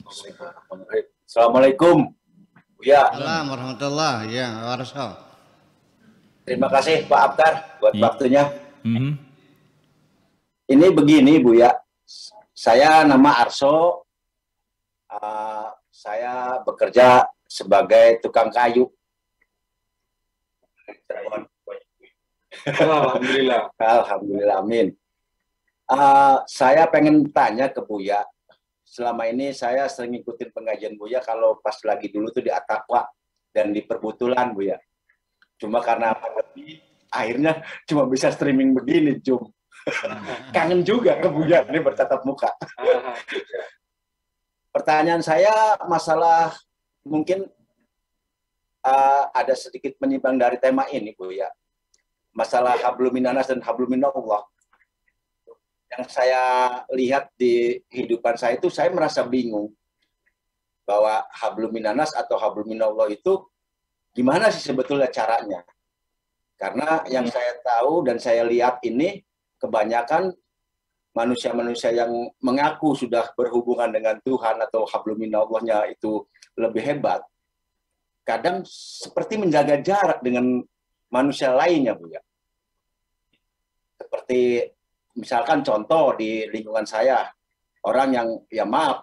Assalamualaikum, Buya. Assalamualaikum warahmatullahi wabarakatuh. Terima kasih Pak Abtar buat waktunya. Mhm. Ini begini Buya, saya nama Arso, saya bekerja sebagai tukang kayu. Alhamdulillah. Alhamdulillah, amin. Saya pengen tanya ke Buya, selama ini saya sering ngikutin pengajian Buya kalau pas lagi dulu tuh di At-Taqwa dan di Perbutulan Buya. Cuma karena pandemi, akhirnya cuma bisa streaming begini, Jum. Kangen juga ke Buya ini bertatap muka. Pertanyaan saya masalah mungkin ada sedikit menyimpang dari tema ini Buya. Masalah hablum minanas dan hablum minallah. Yang saya lihat di kehidupan saya itu, saya merasa bingung bahwa hablum minanas atau hablum minallah itu gimana sih sebetulnya caranya. Karena yang saya tahu dan saya lihat ini kebanyakan manusia-manusia yang mengaku sudah berhubungan dengan Tuhan atau hablum minallahnya itu lebih hebat, kadang seperti menjaga jarak dengan manusia lainnya, Bu ya. Seperti misalkan contoh di lingkungan saya, orang yang ya maaf,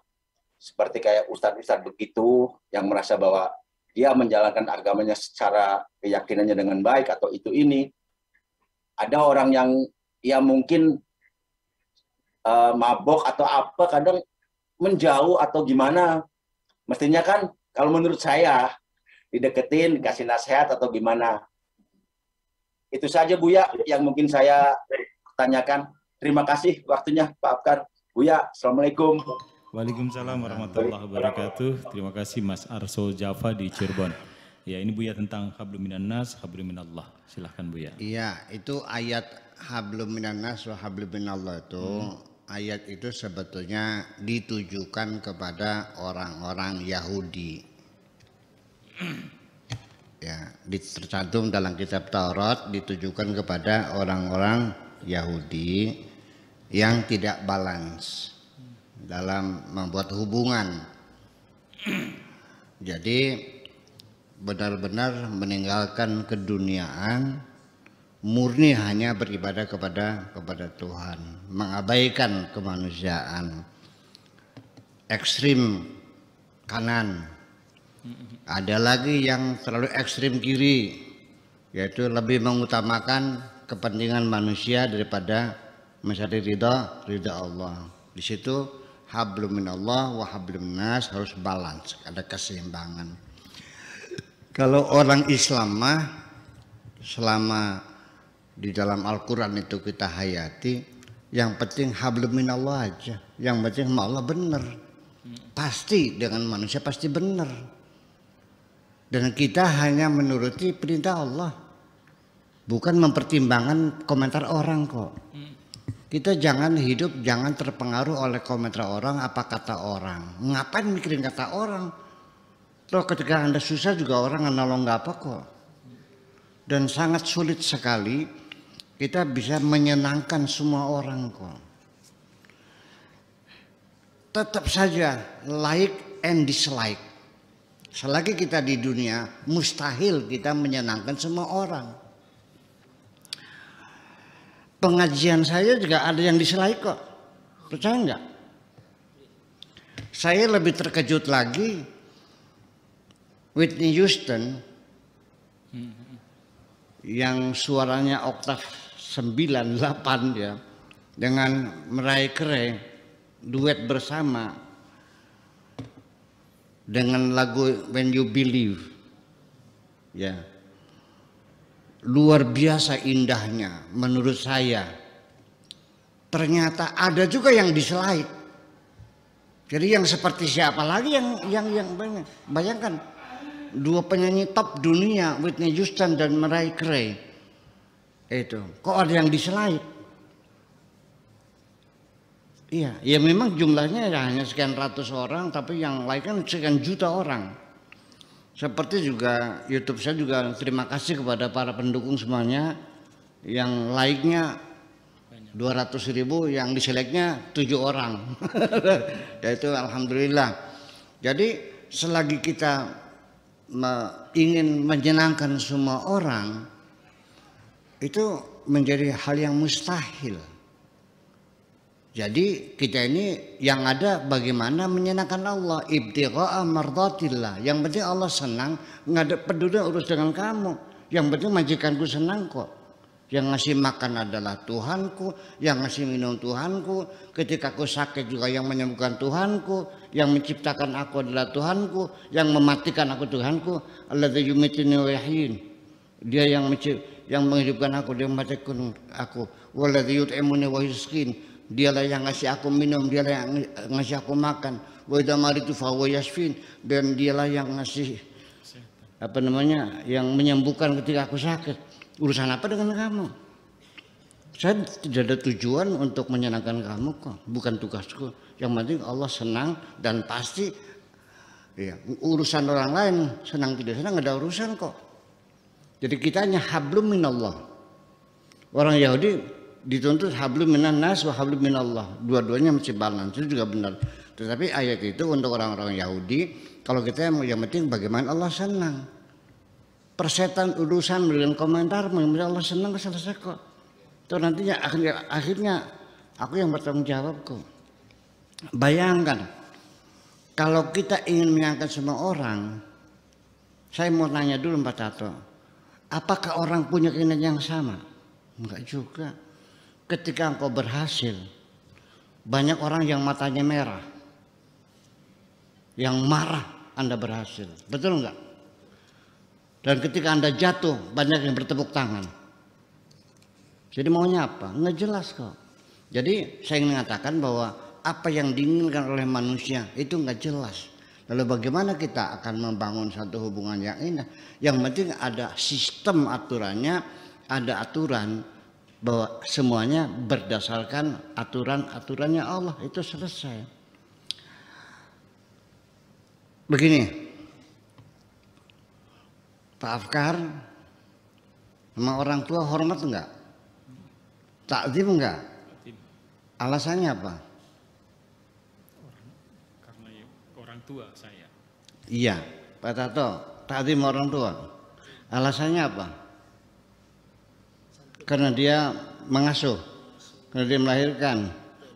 seperti kayak ustadz-ustadz begitu, yang merasa bahwa dia menjalankan agamanya secara keyakinannya dengan baik atau itu ini. Ada orang yang ya mungkin mabok atau apa, kadang menjauh atau gimana. Mestinya kan kalau menurut saya dideketin, kasih nasihat atau gimana. Itu saja Buya yang mungkin saya tanyakan. Terima kasih waktunya Pak Abkar. Buya, Assalamualaikum. Waalaikumsalam warahmatullahi wabarakatuh. Terima kasih Mas Arso Java di Cirebon. Ya, ini Buya tentang hablum minannas, hablum minallah. Silahkan Buya. Iya, itu ayat hablum minannas wa hablum minallah itu ayat itu sebetulnya ditujukan kepada orang-orang Yahudi. Ya, tercantum dalam kitab Taurat, ditujukan kepada orang-orang Yahudi yang tidak balance dalam membuat hubungan. Jadi benar-benar meninggalkan keduniaan, murni hanya beribadah kepada Tuhan, mengabaikan kemanusiaan. Ekstrim kanan. Ada lagi yang terlalu ekstrim kiri, yaitu lebih mengutamakan kepentingan manusia daripada mencari ridha Allah. Di situ hablum minallah wa hablum minnas harus balance, ada keseimbangan. Kalau orang Islam mah selama di dalam Al-Quran itu kita hayati, yang penting hablum minallah aja, yang penting sama Allah benar. Pasti dengan manusia pasti benar. Dan kita hanya menuruti perintah Allah, bukan mempertimbangkan komentar orang kok. Kita jangan hidup, jangan terpengaruh oleh komentar orang, apa kata orang. Ngapain mikirin kata orang? Loh, ketika Anda susah juga orang nolong nggak apa kok. Dan sangat sulit sekali kita bisa menyenangkan semua orang kok. Tetap saja like and dislike. Selagi kita di dunia, mustahil kita menyenangkan semua orang. Pengajian saya juga ada yang dislike kok. Percaya nggak? Saya lebih terkejut lagi Whitney Houston yang suaranya oktav 98 ya, dengan Mariah Carey duet bersama dengan lagu When You Believe, ya luar biasa indahnya menurut saya. Ternyata ada juga yang dislike. Jadi yang seperti siapa lagi yang bayangkan dua penyanyi top dunia, Whitney Houston dan Mariah Carey, itu kok ada yang dislike? Iya, ya memang jumlahnya ya hanya sekian ratus orang, tapi yang like kan sekian juta orang. Seperti juga YouTube saya juga terima kasih kepada para pendukung semuanya yang like-nya 200.000, yang diselect-nya 7 orang. Yaitu alhamdulillah. Jadi selagi kita ingin menyenangkan semua orang, itu menjadi hal yang mustahil. Jadi kita ini yang ada bagaimana menyenangkan Allah, ibtigha'a mardatillah. Yang penting Allah senang, nggak ada peduli urus dengan kamu. Yang penting majikanku senang kok. Yang ngasih makan adalah Tuhanku, yang ngasih minum Tuhanku, ketika aku sakit juga yang menyembuhkan Tuhanku, yang menciptakan aku adalah Tuhanku, yang mematikan aku Tuhanku, alladzi yumituni wa yahyin. Dia yang menghidupkan aku, dia mematikan aku. Walladzi yut'imuni wa yusqin. Dialah yang ngasih aku minum, dialah yang ngasih aku makan. Wa idza maritu fa huwa yashfin, dan dialah yang ngasih yang menyembuhkan ketika aku sakit. Urusan apa dengan kamu? Saya tidak ada tujuan untuk menyenangkan kamu kok, bukan tugasku. Yang penting Allah senang dan pasti ya, urusan orang lain senang tidak senang nggak ada urusan kok. Jadi kita hanya hablum minallah. Orang Yahudi dituntut hablum minan nas wa hablum minallah. Dua-duanya mesti balance, itu juga benar. Tetapi ayat itu untuk orang-orang Yahudi, kalau kita yang penting bagaimana Allah senang. Persetan urusan dengan komentar, mengenai Allah senang selesai kok. Itu nantinya akhirnya aku yang bertanggung jawab kok. Bayangkan kalau kita ingin menyenangkan semua orang, saya mau tanya dulu Pak Tato, apakah orang punya keinginan yang sama? Enggak juga. Ketika engkau berhasil, banyak orang yang matanya merah, yang marah Anda berhasil, betul enggak? Dan ketika Anda jatuh, banyak yang bertepuk tangan. Jadi maunya apa? Nggak jelas kok. Jadi saya ingin mengatakan bahwa apa yang diinginkan oleh manusia itu nggak jelas. Lalu bagaimana kita akan membangun satu hubungan yang indah? Yang penting ada sistem aturannya, ada aturan bahwa semuanya berdasarkan aturan-aturannya Allah, itu selesai. Begini, Pak Afkar sama orang tua hormat enggak? Takzim enggak? Alasannya apa? Karena orang tua saya. Iya, Pak Tato, takzim orang tua. Alasannya apa? Karena dia mengasuh, karena dia melahirkan,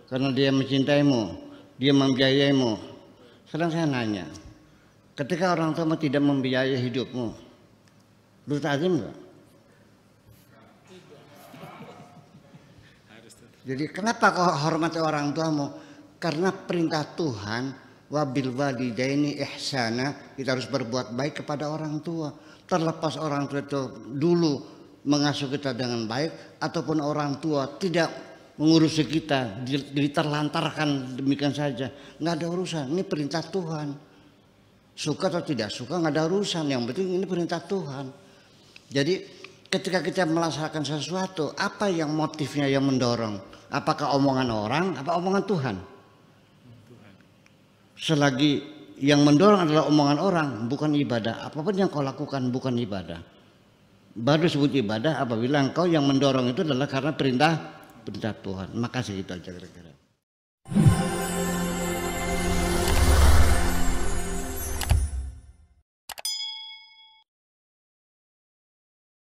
karena dia mencintaimu, dia membiayaimu. Sekarang saya nanya, ketika orang tua tidak membiayai hidupmu, lu takzim enggak? Jadi kenapa kau hormati orang tuamu? Karena perintah Tuhan, wabil walidaini ihsana, kita harus berbuat baik kepada orang tua. Terlepas orang tua itu dulu mengasuh kita dengan baik ataupun orang tua tidak mengurusi kita, diterlantarkan demikian saja, nggak ada urusan. Ini perintah Tuhan. Suka atau tidak suka nggak ada urusan. Yang penting ini perintah Tuhan. Jadi ketika kita melaksanakan sesuatu, apa yang motifnya yang mendorong? Apakah omongan orang, apa omongan Tuhan? Selagi yang mendorong adalah omongan orang, bukan ibadah. Apapun yang kau lakukan bukan ibadah. Baru disebut ibadah apabila engkau yang mendorong itu adalah karena perintah Tuhan. Makasih, itu aja kira-kira.